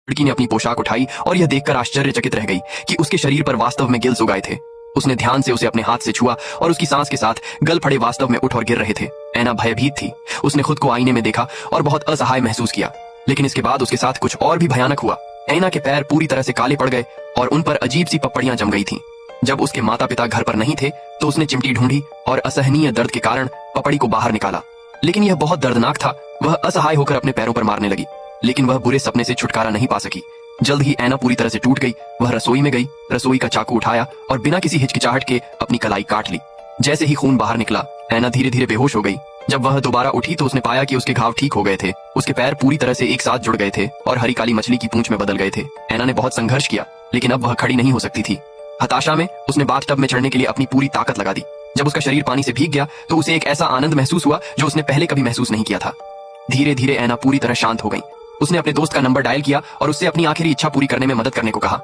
लड़की ने अपनी पोशाक उठाई और यह देखकर आश्चर्यचकित रह गई कि उसके शरीर पर वास्तव में गिल्स उगाए थे। उसने ध्यान से उसे अपने हाथ से छुआ और उसकी सांस के साथ गल फड़े वास्तव में उठ और गिर रहे थे। ऐना भयभीत थी। उसने खुद को आईने में देखा और बहुत असहाय महसूस किया। लेकिन इसके बाद उसके साथ कुछ और भी भयानक हुआ। ऐना के पैर पूरी तरह से काले पड़ गए और उन पर अजीब सी पपड़ियां जम गई थीं। जब उसके माता पिता घर पर नहीं थे तो उसने चिमटी ढूंढी और असहनीय दर्द के कारण पपड़ी को बाहर निकाला। लेकिन यह बहुत दर्दनाक था। वह असहाय होकर अपने पैरों पर मारने लगी, लेकिन वह बुरे सपने से छुटकारा नहीं पा सकी। जल्द ही ऐना पूरी तरह से टूट गई। वह रसोई में गई, रसोई का चाकू उठाया और बिना किसी हिचकिचाहट के अपनी कलाई काट ली। जैसे ही खून बाहर निकला, ऐना धीरे धीरे बेहोश हो गई। जब वह दोबारा उठी तो उसने पाया कि उसके घाव ठीक हो गए थे। उसके पैर पूरी तरह से एक साथ जुड़ गए थे और हरी काली मछली की पूंछ में बदल गए थे। ऐना ने बहुत संघर्ष किया, लेकिन अब वह खड़ी नहीं हो सकती थी। हताशा में उसने बाथटब में चढ़ने के लिए अपनी पूरी ताकत लगा दी। जब उसका शरीर पानी से भीग गया तो उसे एक ऐसा आनंद महसूस हुआ जो उसने पहले कभी महसूस नहीं किया था। धीरे धीरे ऐना पूरी तरह शांत हो गई। उसने अपने दोस्त का नंबर डायल किया और उससे अपनी आखिरी इच्छा पूरी करने में मदद करने को कहा।